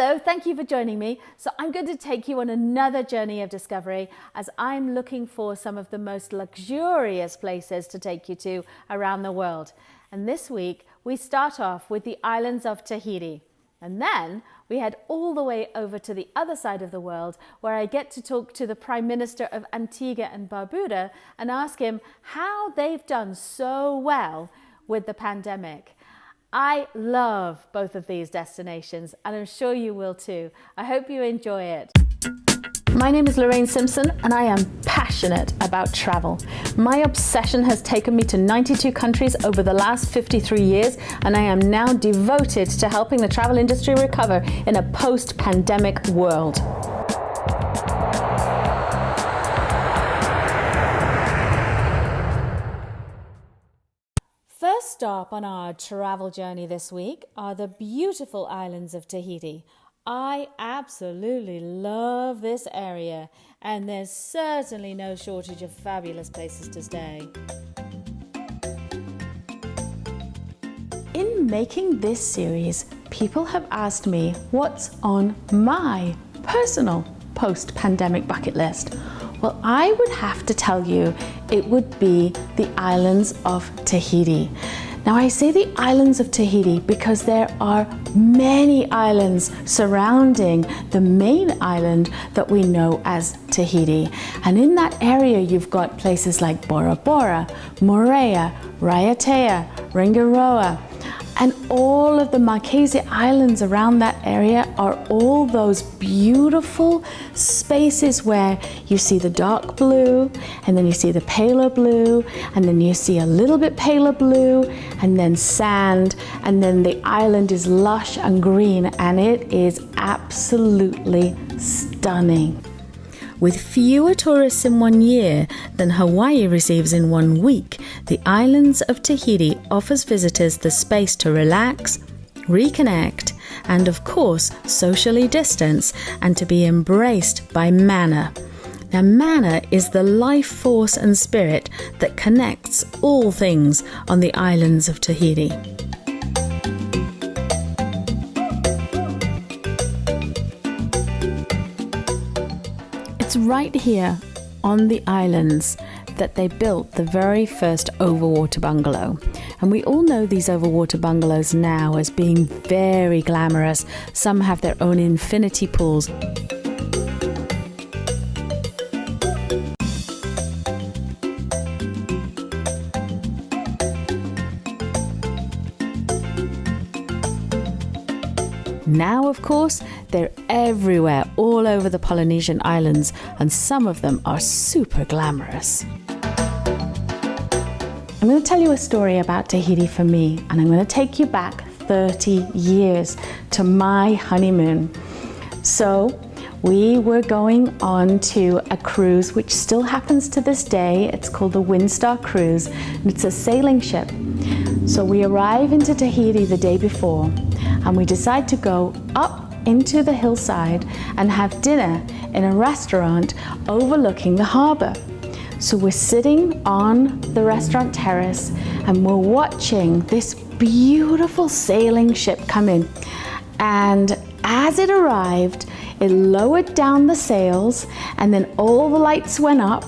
Hello, thank you for joining me. So I'm going to take you on another journey of discovery as I'm looking for some of the most luxurious places to take you to around the world. And this week we start off with the islands of Tahiti. And then we head all the way over to the other side of the world where I get to talk to the Prime Minister of Antigua and Barbuda and ask him how they've done so well with the pandemic. I love both of these destinations and I'm sure you will too. I hope you enjoy it. My name is Lorraine Simpson and I am passionate about travel. My obsession has taken me to 92 countries over the last 53 years and I am now devoted to helping the travel industry recover in a post-pandemic world. First stop on our travel journey this week are the beautiful islands of Tahiti. I absolutely love this area and there's certainly no shortage of fabulous places to stay. In making this series, people have asked me what's on my personal post-pandemic bucket list. Well, I would have to tell you it would be the islands of Tahiti. Now I say the islands of Tahiti because there are many islands surrounding the main island that we know as Tahiti. And in that area you've got places like Bora Bora, Moorea, Raiatea, Ringaroa, and all of the Marquese Islands around that area are all those beautiful spaces where you see the dark blue, and then you see the paler blue, and then you see a little bit paler blue, and then sand, and then the island is lush and green, and it is absolutely stunning. With fewer tourists in 1 year than Hawaii receives in 1 week, the islands of Tahiti offers visitors the space to relax, reconnect, and of course, socially distance and to be embraced by mana. Now, mana is the life force and spirit that connects all things on the islands of Tahiti. It's right here on the islands that they built the very first overwater bungalow. And we all know these overwater bungalows now as being very glamorous. Some have their own infinity pools. Now, of course, they're everywhere, all over the Polynesian islands, and some of them are super glamorous. I'm going to tell you a story about Tahiti for me, and I'm going to take you back 30 years to my honeymoon. So, we were going on to a cruise which still happens to this day. It's called the Windstar Cruise, and it's a sailing ship. So we arrive into Tahiti the day before, and we decide to go up into the hillside and have dinner in a restaurant overlooking the harbour. So we're sitting on the restaurant terrace and we're watching this beautiful sailing ship come in. And as it arrived, it lowered down the sails and then all the lights went up,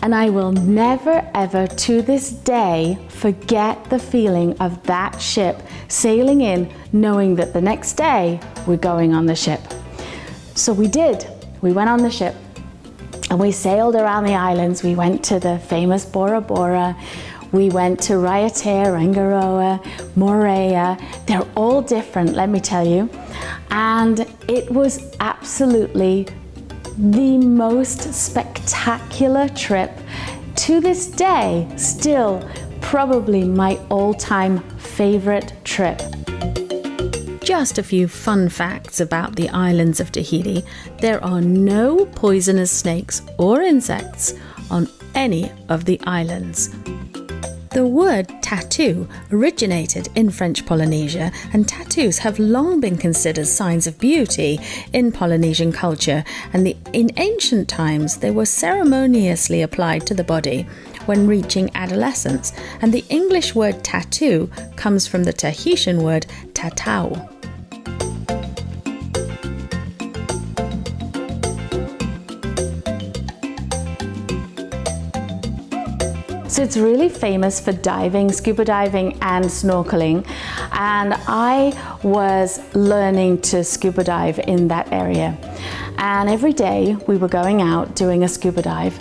and I will never ever to this day forget the feeling of that ship sailing in, knowing that the next day we're going on the ship. So we did. We went on the ship and we sailed around the islands. We went to the famous Bora Bora. We went to Raiatea, Ringaroa, Moorea. They're all different, let me tell you. And it was absolutely the most spectacular trip. To this day, still probably my all-time favorite trip. Just a few fun facts about the islands of Tahiti. There are no poisonous snakes or insects on any of the islands. The word tattoo originated in French Polynesia, and tattoos have long been considered signs of beauty in Polynesian culture, and in ancient times they were ceremoniously applied to the body when reaching adolescence, and the English word tattoo comes from the Tahitian word tatau. So it's really famous for diving, scuba diving and snorkeling. And I was learning to scuba dive in that area. And every day we were going out doing a scuba dive.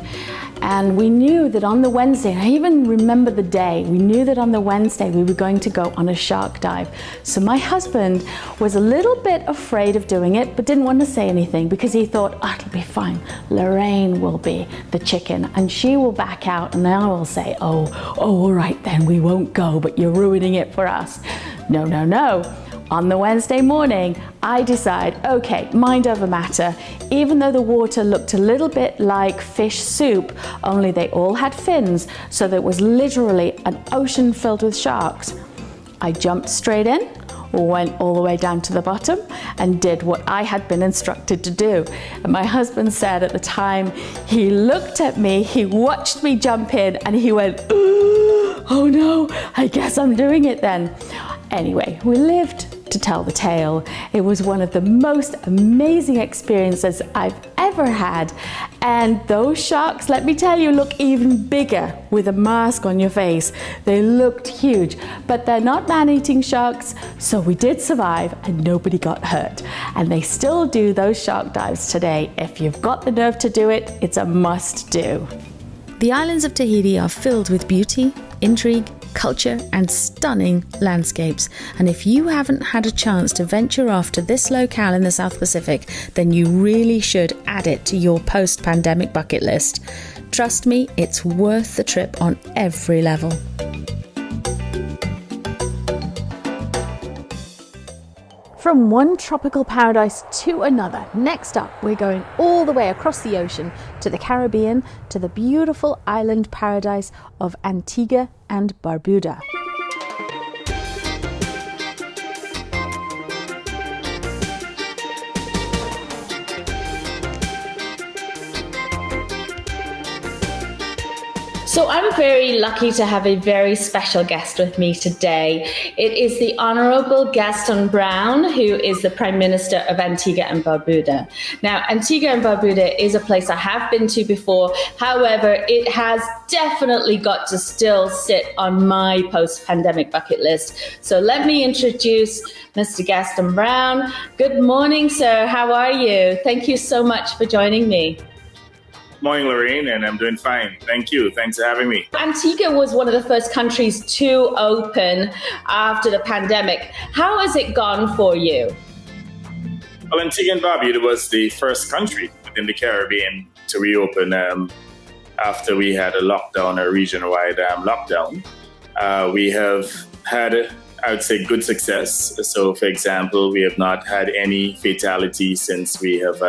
And we knew that on the Wednesday, I even remember the day, we knew that on the Wednesday we were going to go on a shark dive. So my husband was a little bit afraid of doing it, but didn't want to say anything because he thought, oh, it'll be fine. Lorraine will be the chicken and she will back out and I will say, oh, all right then, we won't go, but you're ruining it for us. No, no, no. On the Wednesday morning, I decide, okay, mind over matter. Even though the water looked a little bit like fish soup, only they all had fins, so there was literally an ocean filled with sharks. I jumped straight in, went all the way down to the bottom and did what I had been instructed to do. And my husband said at the time, he looked at me, he watched me jump in and he went, oh no, I guess I'm doing it then. Anyway, we lived to tell the tale. It was one of the most amazing experiences I've ever had. And those sharks, let me tell you, look even bigger with a mask on your face. They looked huge, but they're not man-eating sharks, so we did survive and nobody got hurt. And they still do those shark dives today. If you've got the nerve to do it, it's a must do. The islands of Tahiti are filled with beauty, intrigue, culture and stunning landscapes. And if you haven't had a chance to venture off to this locale in the South Pacific, then you really should add it to your post-pandemic bucket list. Trust me, it's worth the trip on every level. From one tropical paradise to another. Next up, we're going all the way across the ocean to the Caribbean, to the beautiful island paradise of Antigua and Barbuda. So I'm very lucky to have a very special guest with me today. It is the Honorable Gaston Brown, who is the Prime Minister of Antigua and Barbuda. Now, Antigua and Barbuda is a place I have been to before. However, it has definitely got to still sit on my post-pandemic bucket list. So let me introduce Mr. Gaston Brown. Good morning, sir. How are you? Thank you so much for joining me. Morning, Lorraine, and I'm doing fine. Thank you. Thanks for having me. Antigua was one of the first countries to open after the pandemic. How has it gone for you? Well, Antigua and Barbuda was the first country within the Caribbean to reopen after we had a lockdown, a region-wide lockdown. We have had, I would say, good success. So, for example, we have not had any fatalities since we have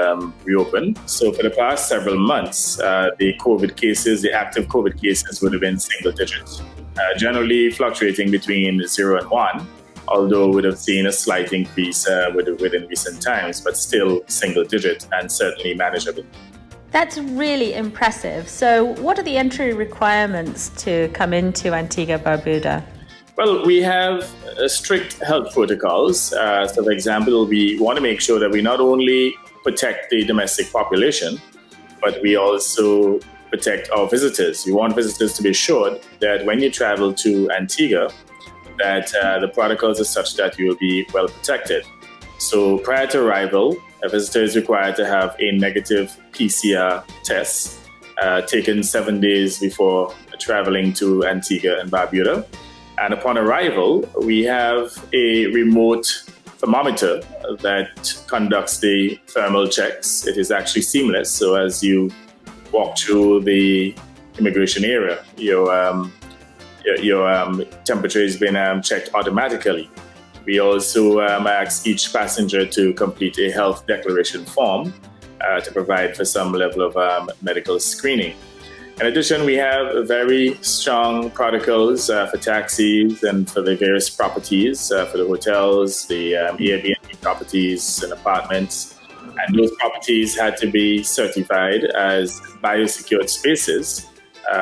reopened. So for the past several months, the COVID cases, the active COVID cases would have been single digits, generally fluctuating between 0 and 1, although we would have seen a slight increase within recent times, but still single digit and certainly manageable. That's really impressive. So what are the entry requirements to come into Antigua Barbuda? Well, we have strict health protocols. So, for example, we want to make sure that we not only protect the domestic population, but we also protect our visitors. We want visitors to be assured that when you travel to Antigua, that the protocols are such that you will be well protected. So, prior to arrival, a visitor is required to have a negative PCR test taken 7 days before traveling to Antigua and Barbuda. And upon arrival, we have a remote thermometer that conducts the thermal checks. It is actually seamless. So as you walk through the immigration area, your temperature has been checked automatically. We also ask each passenger to complete a health declaration form to provide for some level of medical screening. In addition, we have very strong protocols for taxis and for the various properties, for the hotels, the Airbnb properties and apartments. And those properties had to be certified as biosecured spaces.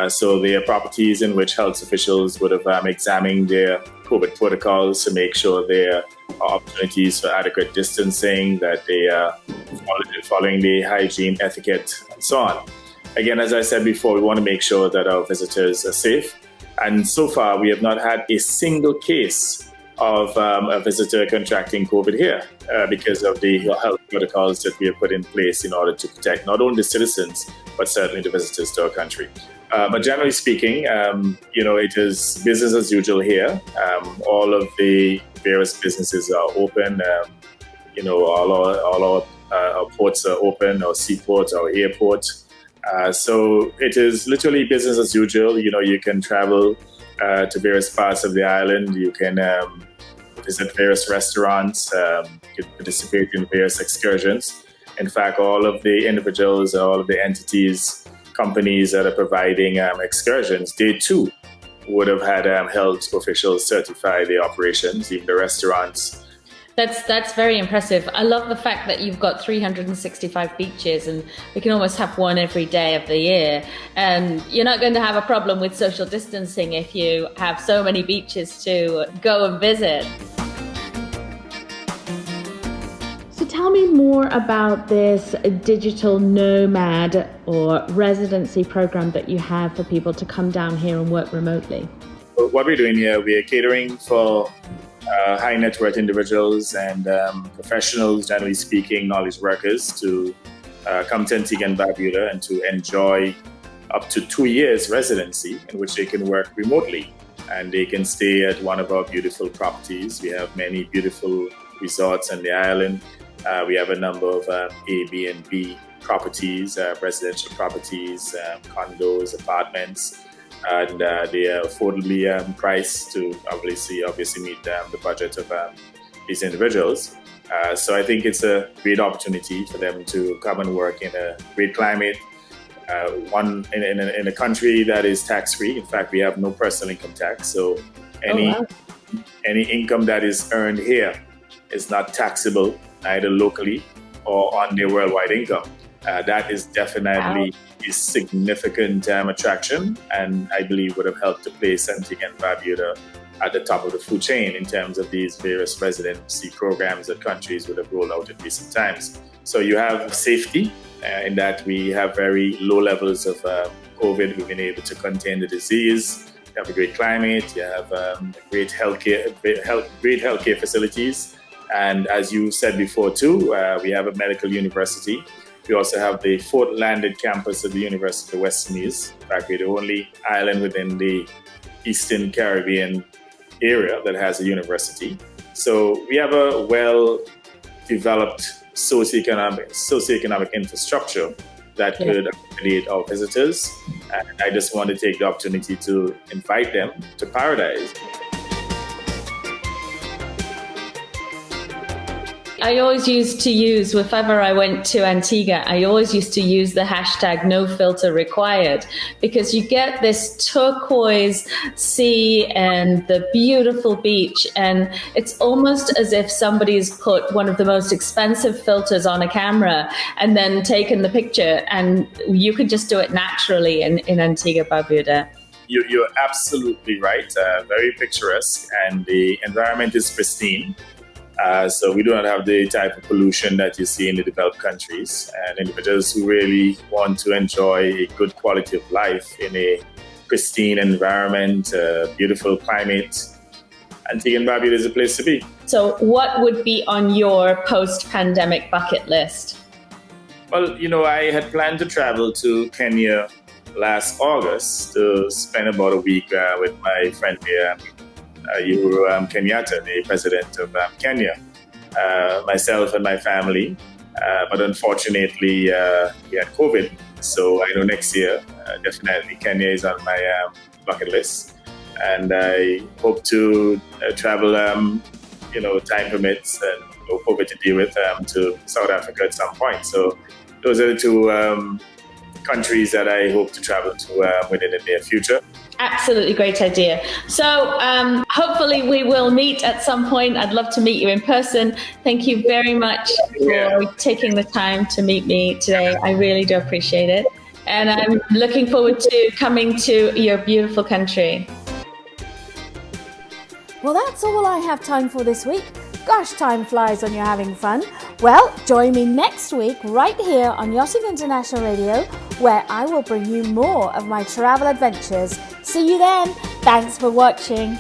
So they are properties in which health officials would have examined their COVID protocols to make sure there are opportunities for adequate distancing, that they are following the hygiene etiquette, and so on. again, as I said before, we want to make sure that our visitors are safe. And so far, we have not had a single case of a visitor contracting COVID here because of the health protocols that we have put in place in order to protect not only the citizens, but certainly the visitors to our country. But generally speaking, it is business as usual here. All of the various businesses are open. All our ports are open, our seaports, our airports. So it is literally business as usual. You can travel to various parts of the island. You can visit various restaurants, you can participate in various excursions. In fact, all of the individuals, all of the entities, companies that are providing excursions, they too would have had health officials certify the operations, even the restaurants. That's very impressive. I love the fact that you've got 365 beaches and we can almost have one every day of the year. And you're not going to have a problem with social distancing if you have so many beaches to go and visit. So tell me more about this digital nomad or residency program that you have for people to come down here and work remotely. What we're doing here, we are catering for high net worth individuals and professionals, generally speaking, knowledge workers, to come to Antigua and Barbuda and to enjoy up to 2 years residency in which they can work remotely. And they can stay at one of our beautiful properties. We have many beautiful resorts on the island. We have a number of Airbnb properties, residential properties, condos, apartments. And they are affordably priced to obviously meet the budget of these individuals. So I think it's a great opportunity for them to come and work in a great climate, in a country that is tax-free. In fact, we have no personal income tax. So any income that is earned here is not taxable either locally or on their worldwide income. That is definitely a significant attraction, and I believe would have helped to place Antigua and Barbuda at the top of the food chain in terms of these various residency programs that countries would have rolled out in recent times. So you have safety in that we have very low levels of COVID. We've been able to contain the disease. You have a great climate. You have great healthcare facilities. And as you said before too, we have a medical university. We also have the fourth landed campus of the University of the West Indies. In fact, we're the only island within the Eastern Caribbean area that has a university. So we have a well-developed socioeconomic infrastructure that could accommodate our visitors. And I just want to take the opportunity to invite them to paradise. I always used to use, if ever I went to Antigua, I always used to use the hashtag no filter required, because you get this turquoise sea and the beautiful beach, and it's almost as if somebody's put one of the most expensive filters on a camera and then taken the picture, and you could just do it naturally in Antigua Barbuda. You're absolutely right. Very picturesque, and the environment is pristine. So we do not have the type of pollution that you see in the developed countries. And individuals who really want to enjoy a good quality of life in a pristine environment, beautiful climate, Antigua and Barbuda is a place to be. So what would be on your post-pandemic bucket list? Well, I had planned to travel to Kenya last August to spend about a week with my friend here, Uhuru Kenyatta, the president of Kenya, myself and my family. But unfortunately, he had COVID. So I know next year, definitely Kenya is on my bucket list. And I hope to travel, time permits and no COVID to deal with, to South Africa at some point. So those are the two countries that I hope to travel to within the near future. Absolutely great idea. So hopefully we will meet at some point. I'd love to meet you in person. Thank you very much for taking the time to meet me today. I really do appreciate it. And I'm looking forward to coming to your beautiful country. Well, that's all I have time for this week. Gosh, time flies when you're having fun. Well, join me next week right here on Yachting International Radio, where I will bring you more of my travel adventures. See you then. Thanks for watching.